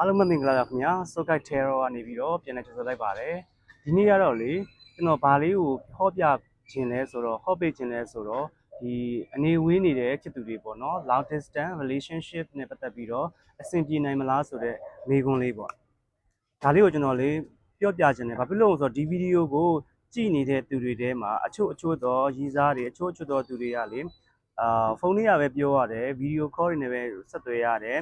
အားလုံးမင်္ဂလာပါခင်ဗျာ Sokai Terror ကနေပြီးတော့ပြန်လည်ကြိုဆိုလိုက်ပါတယ်ဒီနေ့ကတော့လေကျွန်တော်ဘာလေးကိုဟောပြခြင်းလဲဆိုတော့ဟောပေးခြင်းလဲဆိုတော့ဒီအနေဝေးနေတဲ့ချစ်သူတွေပေါ့နော် long distance relationship နဲ့ပတ်သက်ပြီးတော့အဆင်ပြေနိုင်မလားဆိုတဲ့မေးခွန်းလေးပေါ့ဒါလေးကိုကျွန်တော်လေးပြောပြခြင်းလဲဘာဖြစ်လို့လဲဆိုတော့ဒီဗီဒီယိုကိုကြည့်နေတဲ့သူတွေထဲမှာအချို့သောရည်စားတွေအချို့သောသူတွေကလေဖုန်းလေးရပဲပြောရတယ်ဗီဒီယို call တွေနဲ့ပဲဆက်သွယ်ရတယ်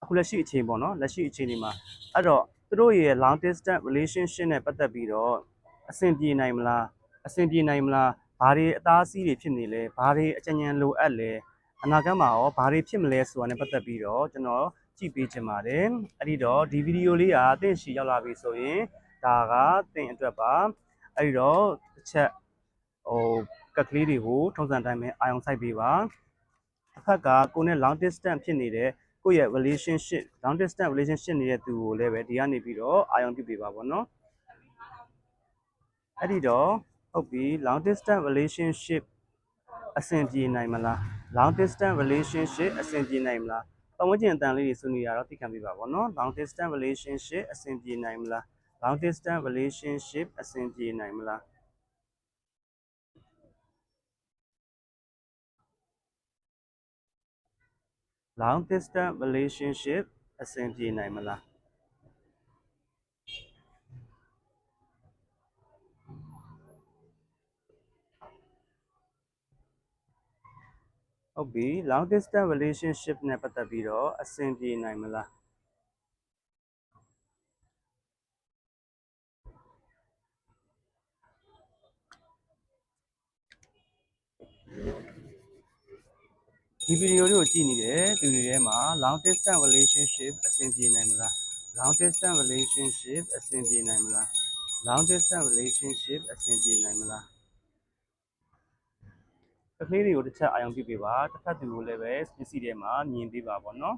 အခုလက်ရှိအချိန်ပေါ့နော်လက်ရှိအချိန်ဒီမှာအဲ့တော့သူတို့ရဲ့ long distance relationship နဲ့ပတ်သက်ပြီးတော့အဆင်ပြေနိုင်မလားဘာတွေအသားအစီးတွေဖြစ်နေလဲဘာတွေအကြံဉာဏ်လိုအပ်လဲအနာဂတ်မှာရောဘာတွေဖြစ်မလဲဆိုတာနဲ့ပတ်သက်ပြီးတော့ကျွန်တော်ကြည့်ပေးချင်ပါတယ်အဲ့ဒီတော့ဒီဗီဒီယိုလေးကအသင့်ရှီရောက်လာပြီဆိုရင်ဒါကသင်အတွက်ပါအဲ့ဒီတော့တစ်ချက်ကက်ကလေးတွေကိုထုံးစံတိုင်းပဲအာရုံစိုက်ပေးပါတစ်ဖက်ကကိုယ်နဲ့ long distance ဖြစ်နေတဲ့ကိုယ့်ရဲ့ relationship long distance relationship နေတဲ့သူကိုလည်းပဲဒီကနေပြီးတော့အာရုံပြုပေးပါပေါ့နော်အဲ့ဒီတော့ဟုတ်ပြီ long distance relationship အဆင်ပြေနိုင်မလား long distance relationship အဆင်ပြေနိုင်မလားပတ်ဝန်းကျင်အတန်လေးတွေဆွေးနွေးရတော့သိခံပြပါပေါ့နော် long distance relationship အဆင်ပြေနိုင်မလား long distance relationship အဆင်ပြေနိုင်မလား long distance relationship အဆင်ပြေနိုင်မလားဟုတ်ပြီ long distance relationship နဲ့ပတ်သက်ပြီးတော့အဆင်ပြေနိုင်မလားဒီဗီဒီယိုလေးကိုကြည့်နေတဲ့သူတွေထဲမှာ long distance relationship အဆင်ပြေနိုင်မလား long distance relationship အဆင်ပြေနိုင်မလား long distance relationship အဆင်ပြေနိုင်မလားကလေးတွေကိုတစ်ချက်အာရုံပြုပေးပါတစ်ဖက်သူကိုလည်းပဲပစ္စည်းထဲမှာမြင်ပေးပါပေါ့နော်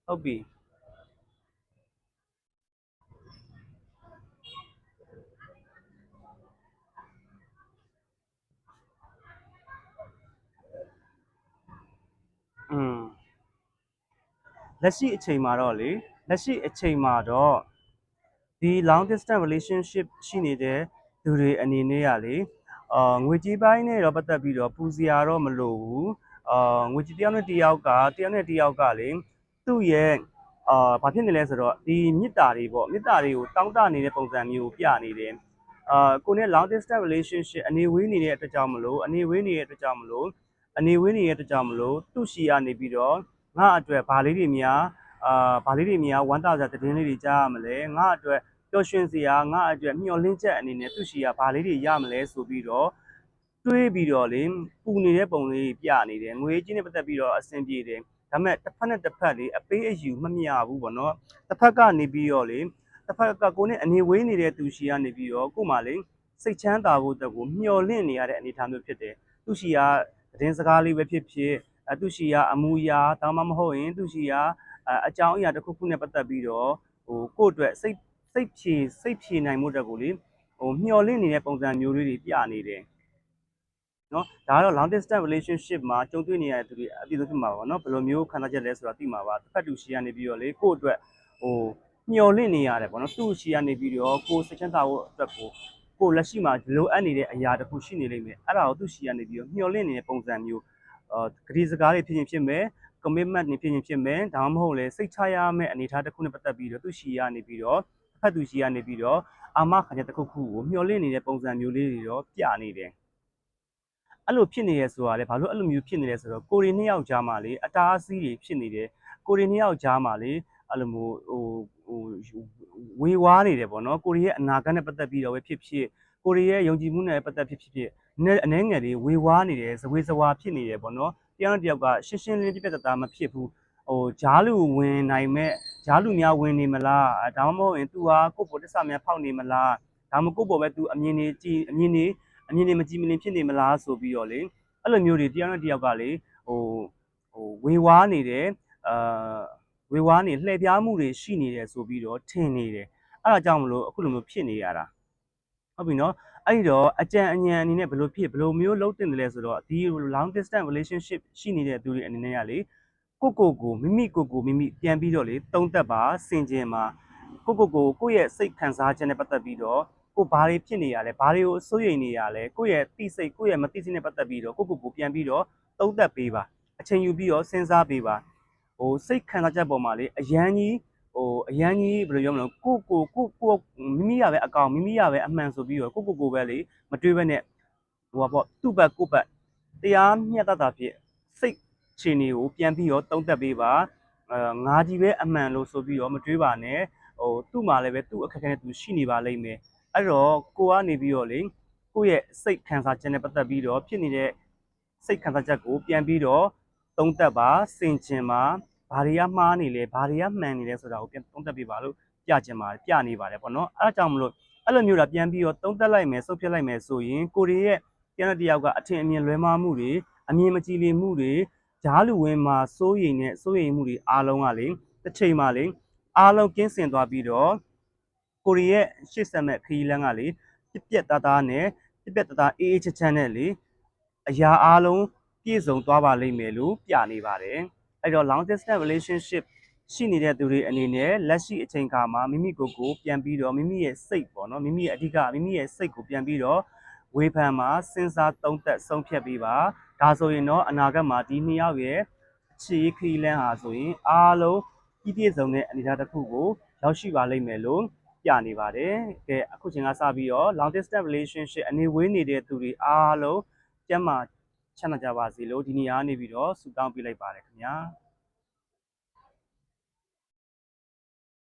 ဟုတ်ပြီလက်ရှိအချိန်မှာတော့ဒီ long distance relationship ရှိနေတဲ့သူတွေအနေနဲ့ကလေငွေကြေးပိုင်းနဲ့တော့ပတ်သက်ပြီးတော့ပူစရာတော့မလိုဘူးငွေကြေးတယောက်နဲ့တယောက်ကလေသူ့ရဲ့ဘာဖြစ်နေလဲဆိုတော့ဒီမေတ္တာတွေပေါ့မေတ္တာတွေကိုတောင်းတနေတဲ့ပုံစံမျိုးပြနေတယ်ကိုနဲ့ long distance relationship အနေဝေးနေတဲ့အတွက်ကြောင့်မလို့သူ့ရှီကနေပြီးတော့ငါ့အတွက်ဘာလေးတွေများဝမ်းသာစရာသတင်းလေးတွေကြားရမလဲငါ့အတွက်ပျော်ရွှင်စရာငါ့အတွက်မျှော်လင့်ချက်အနေနဲ့သူ့ရှီကဘာလေးတွေရမလဲဆိုပြီးတော့တွေးပြီးတော့လေပူနေတဲ့ပုံလေးပြနေတယ်ငွေကြီးနဲ့ပတ်သက်ပြီးတော့အဆင်ပြေတယ်ဒါပေမဲ့တစ်ဖက်နဲ့တစ်ဖက်လေအပေးအယူမမျှဘူးပေါ့နော်တစ်ဖက်ကနေပြီးတော့လေတစ်ဖက်ကကိုနဲ့အနေဝေးနေတဲ့သူရှီကနေပြီးတော့ကို့မှာလေစိတ်ချမ်းသာဖို့အတွက်ကိုမျှော်လင့်နေရတဲ့အနေအထားမျိုးဖြစ်တယ်သူရှီကသတင်းစကားလေးပဲဖြစ်ဖြစ်သူရှီကအမူအရာဒါမှမဟုတ်ရင်သူရှီကအကြောင်းအရာတစ်ခုခုနဲ့ပတ်သက်ပြီးတော့ကို့အတွက်စိတ်ဖြေနိုင်မှုအတွက်ကိုလေမျှော်လင့်နေတဲ့ပုံစံမျိုးလေးတွေပြနေတယ်နော်ဒါကတော့ long distance relationship မှာကြုံတွေ့နေရတဲ့သူတွေအပြည့်စုံဖြစ်မှာပါเนาะဘယ်လိုမျိုးခံစားချက်လဲဆိုတာသိမှာပါတစ်ဖက်သူရှီကနေပြီးတော့လေကို့အတွက်မျှော်လင့်နေရတယ်ပေါ့နော်သူ့ရှီကနေပြီးတော့ကိုစိတ်ချမ်းသာဖို့အတွက်ကိုလက်ရှိမှာလိုအပ်နေတဲ့အရာတစ်ခုရှိနေလိမ့်မယ်အဲ့ဒါကိုသူ့ရှီကနေပြီးတော့မျှော်လင့်နေတဲ့ပုံစံမျိုးဂရီစကားတွေဖြစ်မယ် commitment တွေဖြစ်မယ်ဒါမှမဟုတ်လေစိတ်ချရမယ့်အနေအထားတစ်ခုနဲ့ပတ်သက်ပြီးတော့သူ့ရှီကနေပြီးတော့တစ်ဖက်သူရှီကနေပြီးတော့အာမခံချက်တစ်ခုခုကိုမျှော်လင့်နေတဲ့ပုံစံမျိုးလေးတွေတော့ပြနေတယ်အဲ့လိုဖြစ်နေရဆိုတာလေဘာလို့အဲ့လိုမျိုးဖြစ်နေလဲဆိုတော့ကိုရီနှစ်ယောက်ကြားမှာလေအတားအဆီးတွေဖြစ်နေတယ်ကိုရီနှစ်ယောက်ကြားမှာလေအဲ့လိုမျိုးဝေဝါးနေတယ်ပေါ့နော်ကိုရီရဲ့အနာဂတ်နဲ့ပတ်သက်ပြီးတော့ပဲဖြစ်ကိုရီရဲ့ယုံကြည်မှုနဲ့ပတ်သက်ဖြစ်အနှဲငယ်တွေဝေဝါးနေတယ်ဇဝေဇဝါဖြစ်နေတယ်ပေါ့နော်တယောက်နဲ့တယောက်ကရှင်းရှင်းလင်းပြပြတသားမဖြစ်ဘူးဂျားလူဝင်နိုင်မဲ့ဂျားလူများဝင်နေမလားဒါမှမဟုတ်ရင်သူဟာကိုယ့်ပေါ်တစ္ဆာများဖောက်နေမလားဒါမှမဟုတ်ကိုယ့်ပေါ်ပဲသူအမြင်တွေမကြည်မလင်ဖြစ်နေမလားဆိုပြီးတော့လေအဲ့လိုမျိုးတွေတယောက်နဲ့တယောက်ကလေဝေဝါးနေတယ်ဝေဝါးနေလှည့်ပြားမှုတွေရှိနေတယ်ဆိုပြီးတော့ထင်နေတယ်အဲ့ဒါကြောင့်မလို့အခုလိုမျိုးဖြစ်နေရတာဟုတ်ပြီနော်အဲ့ဒီတော့အကြံအဉာဏ်အနေနဲ့ဘယ်လိုမျိုးလုပ်တင်တယ်လဲဆိုတော့ဒီ long distance relationship ရှိနေတဲ့သူတွေအနေနဲ့ကလေ ကိုမိမိပြန်ပြီးတော့လေသုံးသက်ပါစင်ကြင်မှာကိုယ့်ရဲ့စိတ်ခံစားချက်နဲ့ပတ်သက်ပြီးတော့ကိုဘာတွေဖြစ်နေရလဲဘာတွေကိုစိုးရိမ်နေရလဲကိုယ့်ရဲ့တိစိတ်ကိုယ့်ရဲ့မတိစိတ်နဲ့ပတ်သက်ပြီးတော့ကိုပြန်ပြီးတော့သုံးသက်ပေးပါအချိန်ယူပြီးတော့စဉ်းစားပေးပါစိတ်ခံစားချက်ပေါ်မှာလေအရန်ကြီးဘယ်လိုပြောမလဲကိုမိမိရပဲအကောင်မိမိရပဲအမှန်ဆိုပြီးတော့ကိုပဲလေမတွေးဘဲနဲ့သူ့ဘက်ကိုယ့်ဘက်တရားမျှတတာဖြစ်စိတ်ခြေနေကိုပြန်ပြီးတော့သုံးသက်ပေးပါငါကြီးပဲအမှန်လို့ဆိုပြီးတော့မတွေးပါနဲ့သူ့မှာလည်းပဲသူ့အခက်အခဲနဲ့သူရှိနေပါလိမ့်မယ်အဲ့တော့ကိုကနေပြီးတော့လေကိုယ့်ရဲ့စိတ်ခံစားချက်နဲ့ပတ်သက်ပြီးတော့ဖြစ်နေတဲ့စိတ်ခံစားချက်ကိုပြန်ပြီးတော့သုံးသက်ပါစင်ကြင်ပါဘာတွေကမှားနေလဲဘာတွေကမှန်နေလဲဆိုတာကိုပြန်သုံးသက်ပေးပါလို့ပြနေပါတယ်ပေါ့နော်အဲ့ဒါကြောင့်မလို့အဲ့လိုမျိုးလာပြန်ပြီးတော့သုံးသက်လိုက်မယ်ဆုတ်ဖြတ်လိုက်မယ်ဆိုရင်ကိုရီရဲ့တယောက်တစ်ယောက်ကအထင်အမြင်လွဲမှားမှုတွေအမြင်မကြည်လင်မှုတွေဂျားလူဝင်းမှာစိုးရိမ်မှုတွေအားလုံးကလေတစ်ချိန်မှာလေအားလုံးကင်းစင်သွားပြီးတော့ကိုရီရဲ့ရှေ့ဆက်မဲ့ခရီးလမ်းကလေပြက်သားသားနဲ့ပြက်သားအေးအေးချမ်းချမ်းနဲ့လေအရာအားလုံးပြည့်စုံသွားပါလိမ့်မယ်လို့ပြနေပါတယ်အဲ့တော့ long distance relationship ရှိနေတဲ့သူတွေအနေနဲ့လက်ရှိအချိန်အခါမှာမိမိကိုယ်ကိုပြန်ပြီးတော့မိမိရဲ့စိတ်ပေါ့နော်မိမိရဲ့အဓိကမိမိရဲ့စိတ်ကိုပြန်ပြီးတော့ဝေဖန်မှာစဉ်းစားသုံးသပ်ဆုံးဖြတ်ပေးပါဒါဆိုရင်တော့အနာဂတ်မှာဒီနှစ်ယောက်ရဲ့အခြေခရီးလမ်းဟာဆိုရင်အားလုံးပြည့်စုံတဲ့အနေအထားတစ်ခုကိုရောက်ရှိပါလိမ့်မယ်လို့ပြနေပါတယ်ကဲအခုချိန်ကစပြီးတော့ long distance relationship အနေဝေးနေတဲ့သူတွေအားလုံးကျန်းမာချမ်းသာကြပါစေလို့ဒီနေရာကနေပြီးတော့ဆုတောင်းပေးလိုက်ပါတယ်ခင်ဗျာ